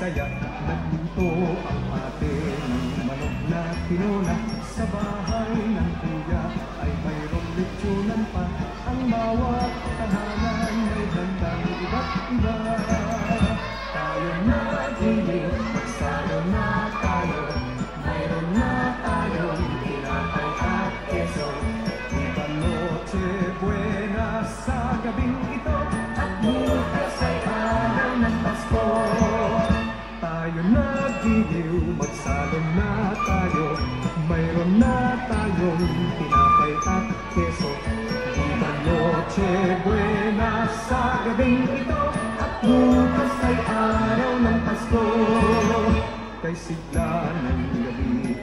saya. Nagluto ang ate ng manok na tinola. Sa bahay ng kuya ay mayroong lechonan pa. Ang bawat tahanan may handang iba't iba. Tayo na giliw, magsalo na tayo. Mayroon na tayong tinapay at keso. Viva Noche Buena sa gabing ito. At bukas ay araw ng Pasko. Tayo na giliw, magsalo na tayo. Mayroon na tayong tinapay at keso. Viva Noche Buena sa gabing ito. At bukas ay araw ng Pasko. Kay sigla ng gabi,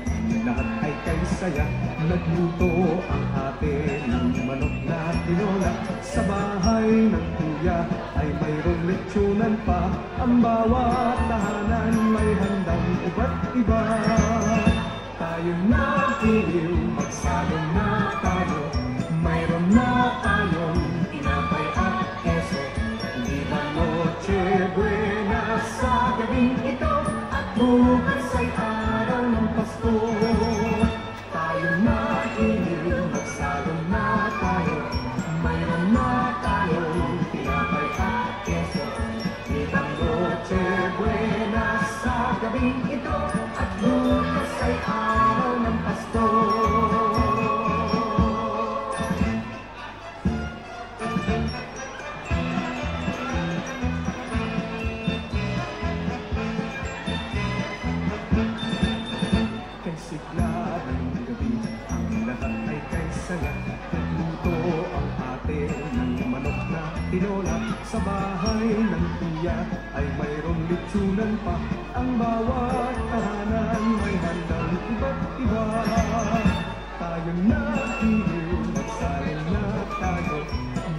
lahat ay kay saya. Nagluto ang ate ng manok na tinola. Sa bahay ng kuya ay mayroong lechonan pa. Ang bawat tahanan may handang iba't iba. Tayo na giliw, magsalo na tayo. Mayroon na tayong tinapay at keso. Viva Noche Buena sa gabing ito. At bukas ay araw ng Pasko. Tayo na giliw, magsalo na tayo. Mayroon na tayong tinapay at keso. Viva Noche Buena sa gabing ito. At bukas ay araw ng Pasko. Kay sigla ng gabi, ang lahat ay kay saya. Nagluto ang ate ng manok na tinola. Sa bahay ng kuya ay mayroong lechonan pa. Ang bawat tahanan may handang iba't iba. Tayo na giliw, magsalo na tayo.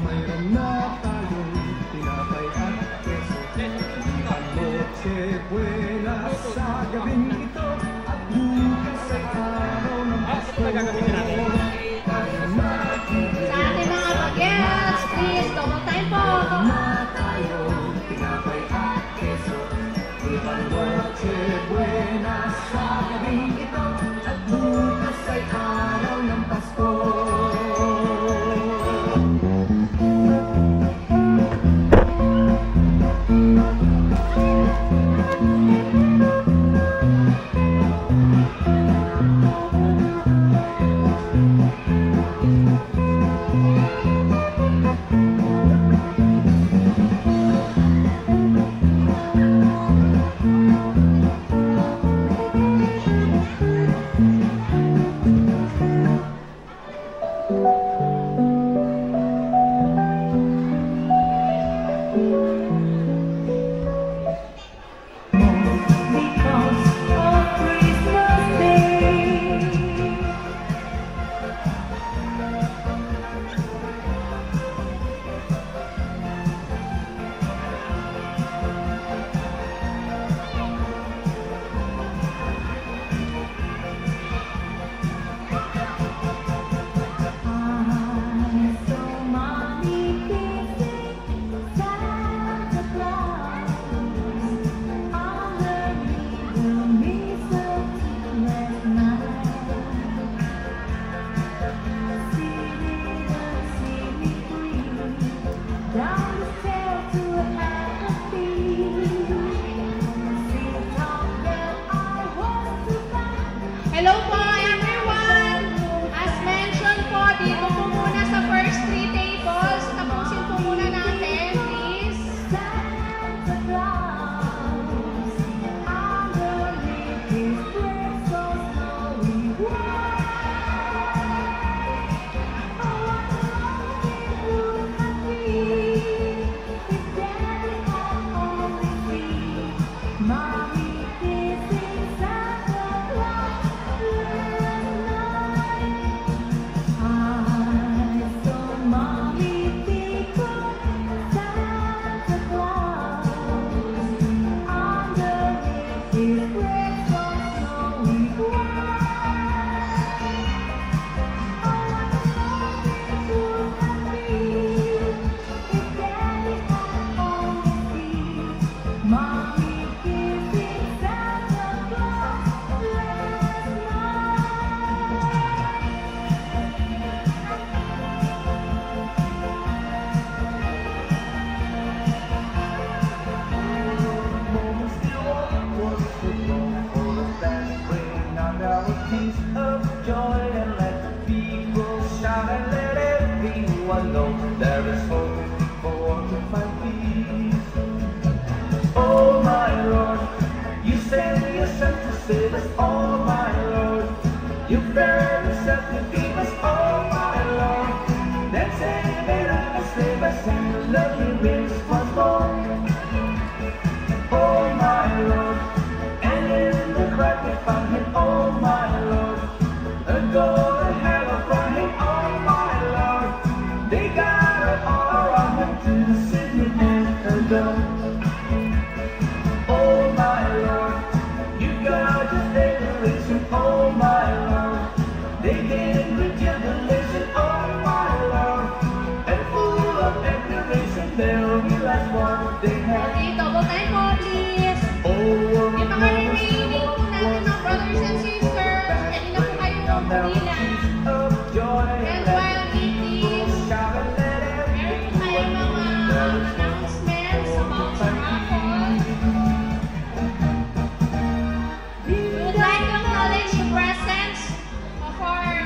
Mayroon na tayong tinapay at keso. Viva Noche Buena sa gabing ito. At bukas ay araw ng Pasko. Tayo na giliw, Sa ating mga bagets, please, double time po. na tayong tinapay at keso. Viva Noche Buena sa gabing ito. At bukas ay araw ng Pasko. Hello po everyone! As mentioned po, dito po muna sa first 3 tables. Tapusin po muna natin, please. So peace of joy and let the people shout and let everyone know there is hope for to find peace. Oh my Lord, you send yourself to save us. Oh my Lord, you bear yourself to give us. Oh my Lord, then save it and save us and the love you brings once more. Oh my Lord, and in the crack we found him. Oh my Lord, a door to hell from him. Oh my Lord, they got it all around him to the city and a door. Oh my Lord, you got your decoration. Oh my Lord, they gave with jubilation. Oh my Lord, and full of admiration they'll realize what they have. Dito, huwag tayo po, please. Oh, Yung mga remaining po natin ng brothers and sisters, hindi na po kayo pumila. And while it is, meron po kayo mga announcements about sa raffle. We would like to acknowledge the presence of our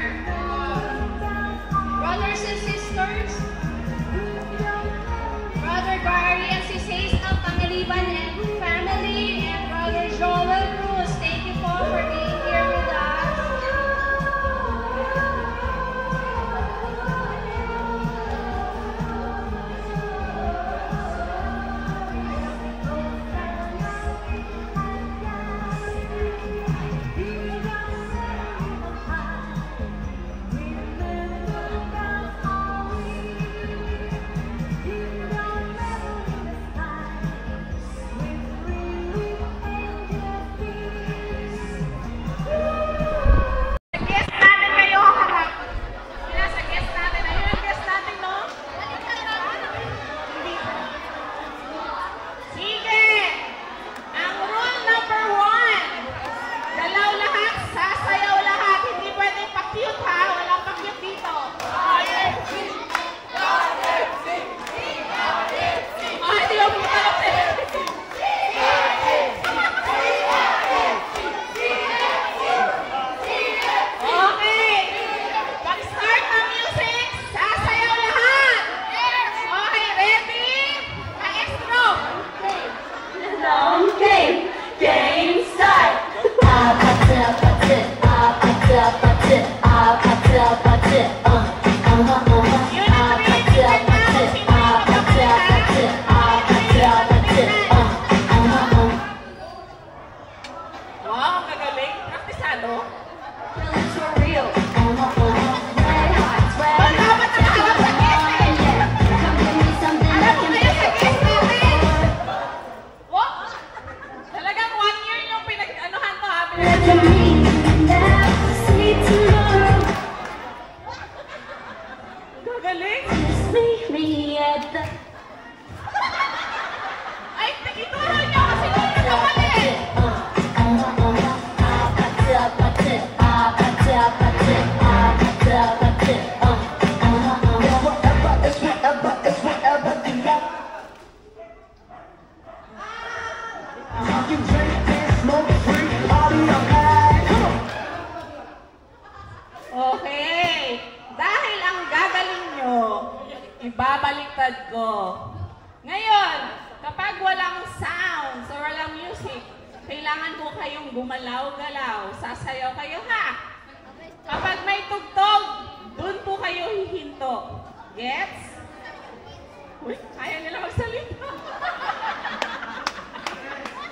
brothers and sisters, Brother Barry and si Says ng Pangaliban and family, and Brother Joel Cruz. Thank you po for being here with us. Guest natin kayo harap. Sila sa guest natin. Ayun ang guest natin, no? Hindi. Sige! Ang rule number 1. Galaw lahat, sasayaw lahat. Hindi pwedeng pa-cute, ha? Walang pa-cute dito. Hindi mo pumunta lang sila. Okay. Pag-start ng music, sasayaw lahat. Okay, ready? Maestro. Okay, game start. Wow, ang gagaling. Praktisado. Dapat nakaharap sa guest eh. Alam mo kayo sa guest natin. Wow. Talagang 1 year yung pinag-anuhan mo, ha? Gagaling. Ay, ituro niyo kasi kung nakawali. Okay. Dahil ang gagaling nyo, ibabaliktad ko. Ngayon, kapag walang sounds or walang music, kailangan ko kayong gumalaw-galaw. Sasayaw kayo, ha? Kapag may tugtog, dun po kayo hihinto. Gets? Uy, kaya nila magsalita.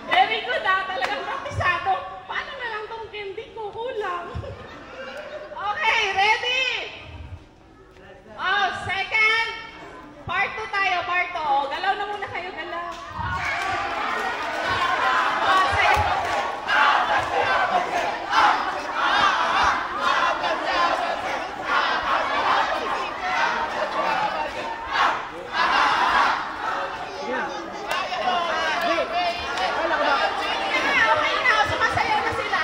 Very good, ha? Talagang praktisado. Paano na lang tong candy ko? Kulang. Okay, ready? Oh, second. Part 2 tayo, part 2. Oh, galaw na muna kayo, galaw. Oh, sige. Okay na, sumasayaw na sila.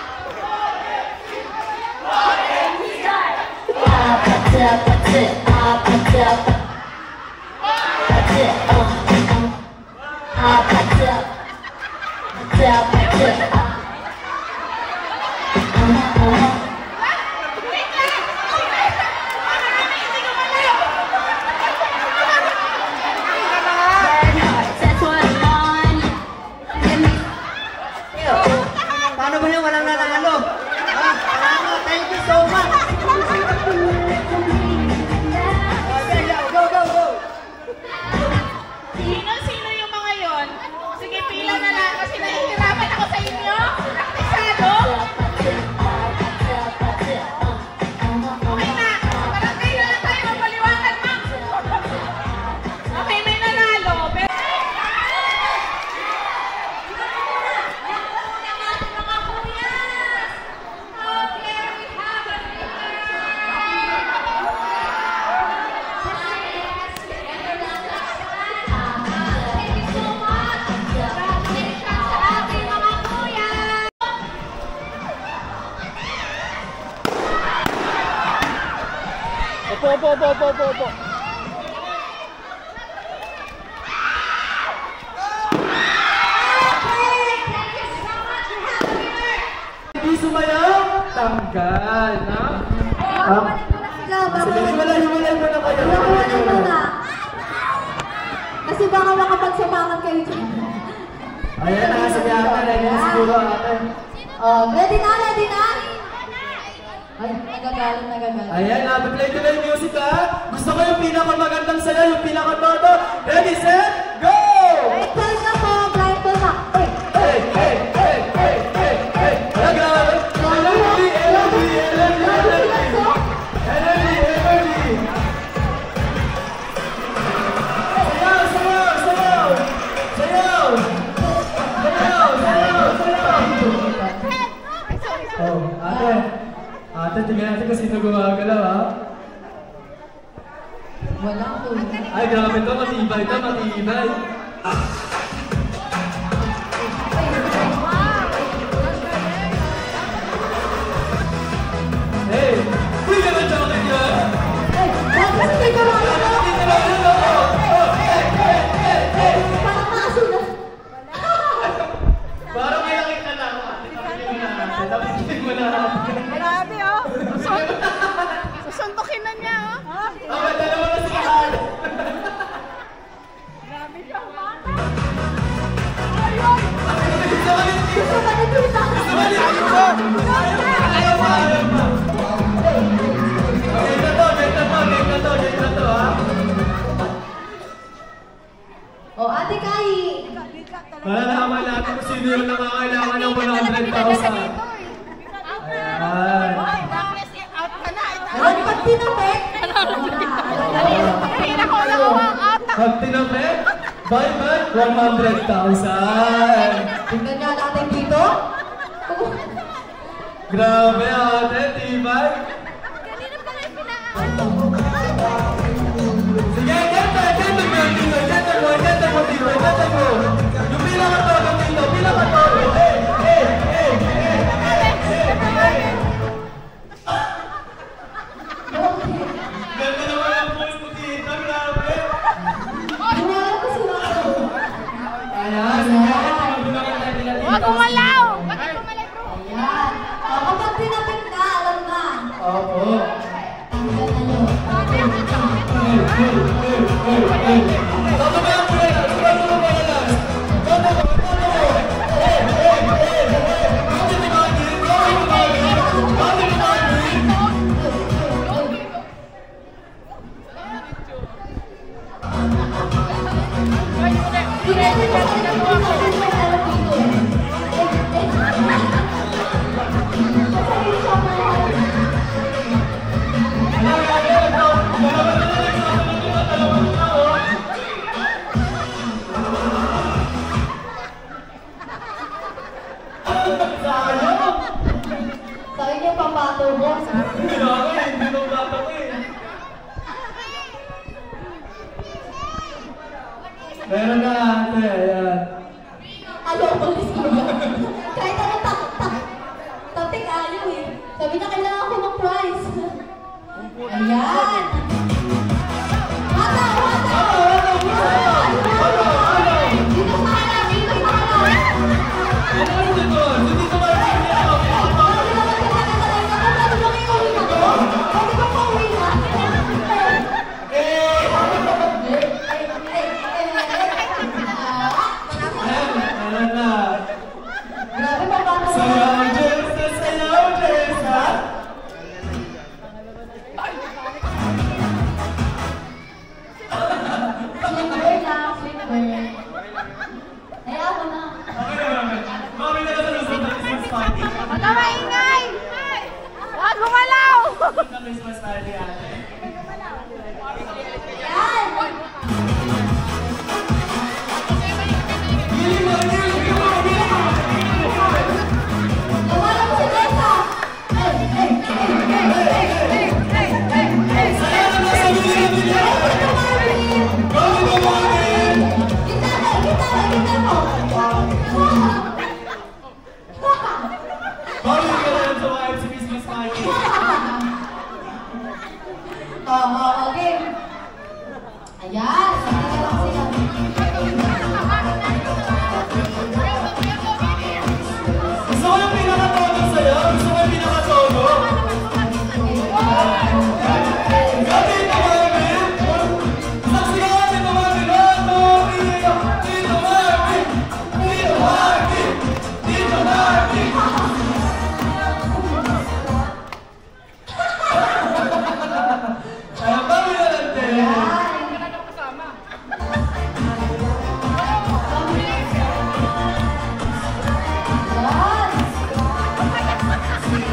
Opo. Hindi sumayaw, tanggal, na? Sige, hiwalay mo na kayo. Hiwalay mo na. Kasi baka makapagsapakan kayo dyan. Ayan na, sige ata, ready na siguro ate. Ready na? Ay, nagagalit. Ayan na, play ko na yung music ha. Gusto ko yung pinakamagandang sayo, yung pinakatodo. Ready, set, go! Blind na po, blind po na. Hey! Grabe! Energy! Sayaw! Oh, ate, tingnan natin kung sino gumagalaw ha. Wala po. Ay, grabe to, matibay. Hey! Uy, naman siya ako niya! Bakit hindi ko lang ito? Parang nakasunod. Parang may nakita na ako. Tapitin mo na. Grabe, oh. Susuntukin na niya, oh. Ang dalawa na si Kahal. Grabe siya, oh. Gusto ba nagkita? Ayaw pa. Game na to, ha? Ate Kai. Para naman natin kung sino yung nakakailangan ng 100,000. Ayan. Pag tinapik. Pag tinapit, bye 100,000. Tingnan nga natin dito. Grabe ate, tibay. Sige, ganda mo dito. Yung pinakatodo dito, Ganda naman ang post mo dito, grabe. Wala ko sila. Ayan. Huwag gumalaw! Ayan. Kapag tinapik na, alam na. Opo. Tanggal na yun. Toto ba yung pwede? Toto ba yung last? Toto ba? Sabi niya papato mo. Hindi na bata ko eh. Meron na ate, ayan. Ayaw ko ko yan. Kahit ano tapik ayaw eh. Sabi niya kailangan ko ng prize. Ayan. Wata! Dito sa kanan, dito sa kanan. Ano yung dito? Dito ba yung Ayan na. Grabe pa ba? Sayaw, Jess, ha? Slipper lang, slipper. Ayaw ko na. Mami na sa Luzon na Christmas party. Huwag ka maingay! Huwag gumalaw! Sa Christmas party ate. Yan! Nawala ko si Tessa! game. Ayan, sabi lang sila. Gusto ko yung pinakatono sa'yo? Gusto ko yung pinakatono? Gabi ito, mami! Saksi ka kasi ito, mami! Dito, mami! Dito, mami! Dito, mami! Ay, mami na lang tayo!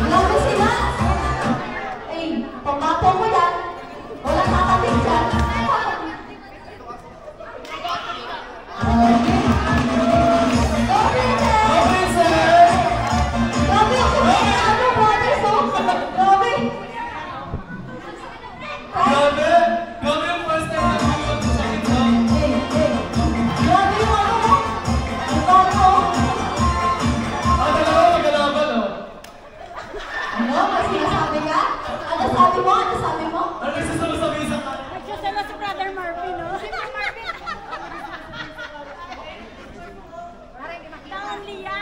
Grabe sila! Eh, pamato mo yan. Wala nakakabit dyan. Okay, sir! Grabe ako na ano, brothers, oh. Grabe. Grabe! Grabe yung first time na nag-iwan ko sa ito. Grabe yung ano mo. Ang bago. Ang dalawa magkalaban, oh. Ano? May sinasabi ka? Ano sabi mo? Ano sabi mo? Ano nagsusunod sa visa ka? Nagsasala si Brother Marvin, no? Si Marvin! Tangan Lia!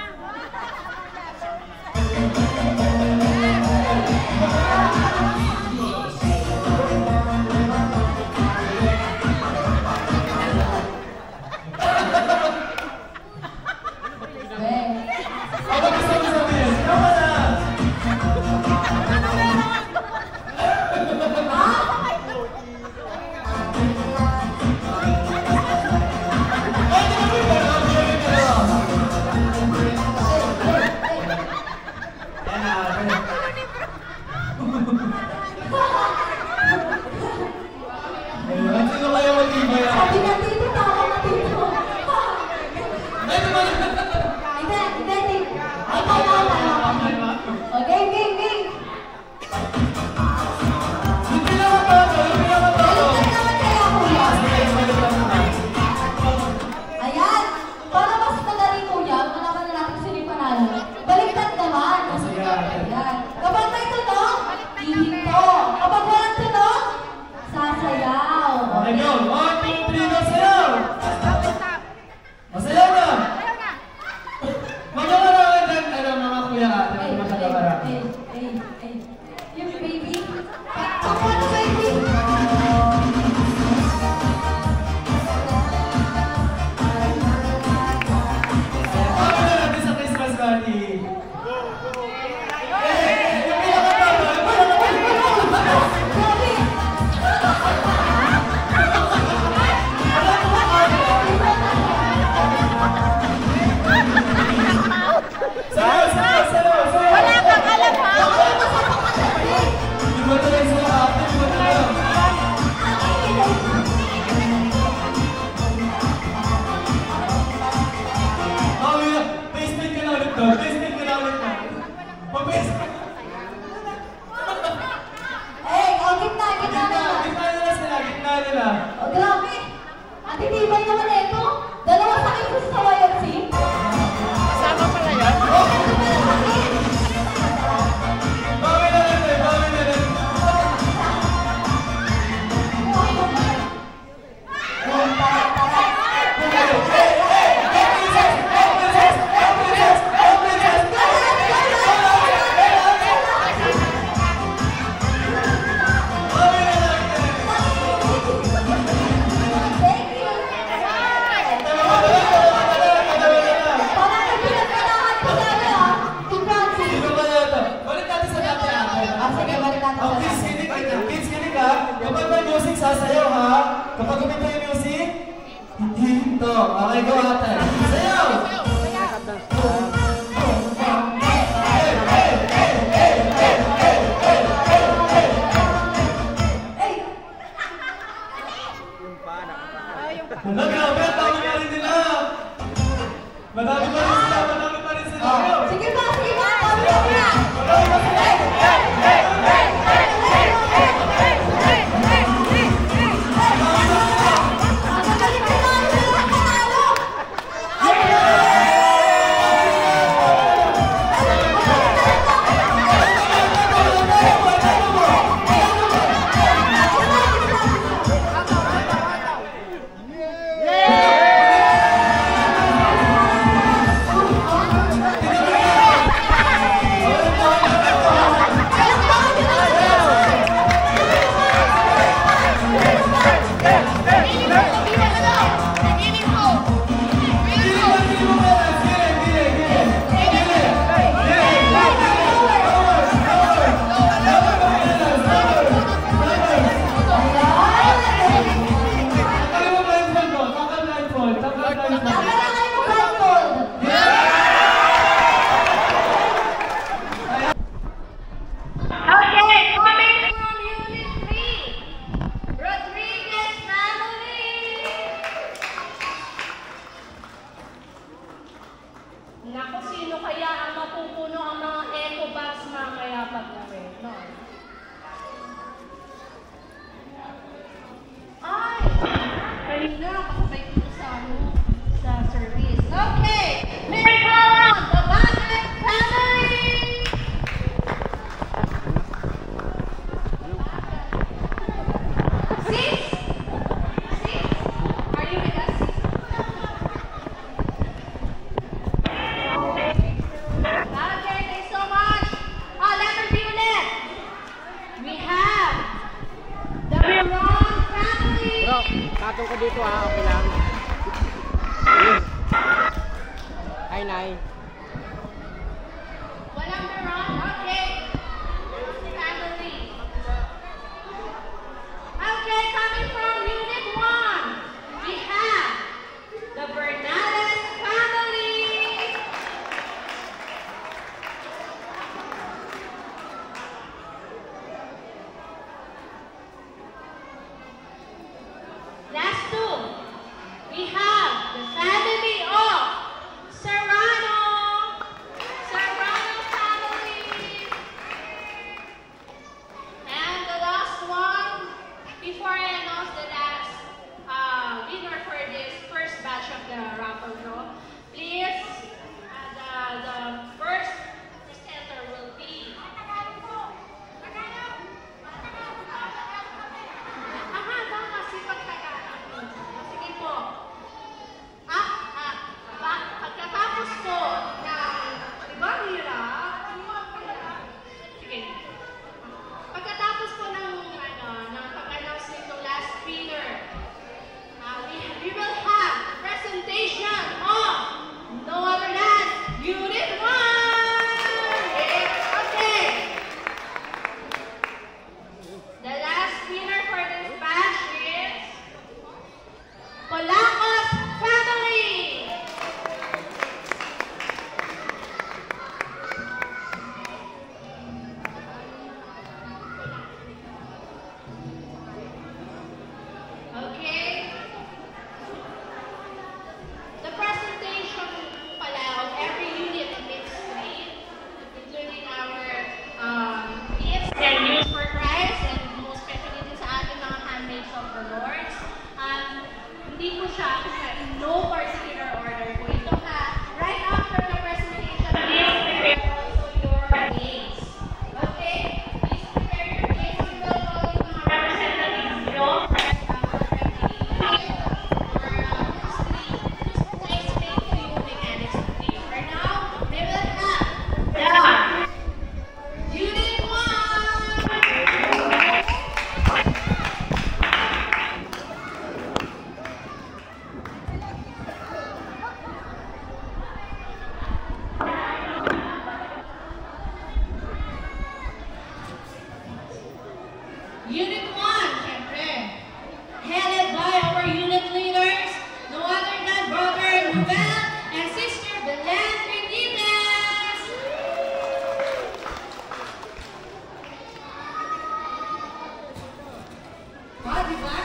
Ano gusto mo sabihin? Tama na! Ay, di ba may parang gawin ka lang? Yan na, ayun, sino kaya matibay ako? Sabi na dito, tama na dito. Ay, di ba? Hindi. Ay, tama. Okay, game. Yung pinakatato, yung pinakatato. Baliktad naman kaya, kuya. Sige, baliktad naman. Ayan. Para mas madali, kuya, malaman na natin sino yung panalo. Baliktad naman. Sige. Ayan. Kapag may tunog, hihinto. Kapag walang tunog, sasayaw. Okay, go. 1, 2, 3, go, sayaw! Masayaw na! Magkakaroon din, mga kuya natin, magkakaroon. Yung baby. Ako ano, baby? Kami na natin sa Christmas party. Yung pinakatato, yung pinakatato. Grabe. Sayaw, sayaw, sayaw, sayaw! Wala kang alam, ha? Iba talaga sila ate, iba talaga. Mami, face-paint ka na ulit daw. Face-paint ka na ulit daw. Pag-face-paint. Gitna nila. Gitna nila sila, gitna nila. Oh, grabe. Ang titibay naman ito. Dalawa sa akin gusto sa YFC. Kasama pala yan? Bawi na lang tayo, bawi na lang. Kapag may music, sasayaw ha? Kapag kumita yung music, hindi ito. Okay, go ate. Sayaw! Hala, grabe, ang dami pa rin nila. Madami pa rin sila, madami pa rin sila. Sige ba? Sabi na. Madami pa sila. Ang galing ko na. Panalo. Patong ko dito ha, okay lang. Hi, Nay. Walang meron? Okay. Family. Okay, coming from Unit 1, we have the Bernales family. Last two, we have the family of Serrano family. And the last one, before I announce the last winner for this first batch of the raffle draw, please, the first presenter will be sige po. Pagkatapos po ng, di ba, Mira? Sige. Pagkatapos po ng pag-announce nito last winner, we will have presentation of no other than Unit 1! Okay. The last winner for this batch is Polacos family. Okay. The presentation pala of every unit in this grade, including our gifts and news for Christ, and most especially din sa ating mga handmaids of the Lords. Hindi po siya in no particular order po. Ito right after the presentation, please prepare also your names. Okay? Please prepare your names. We will call yung mga representatives nyo. For example, for now, they will have the Unit 1! Unit 1, syempre, headed by our unit leaders, no other than Brother Nubel and Sister Belen Benitez. Diba?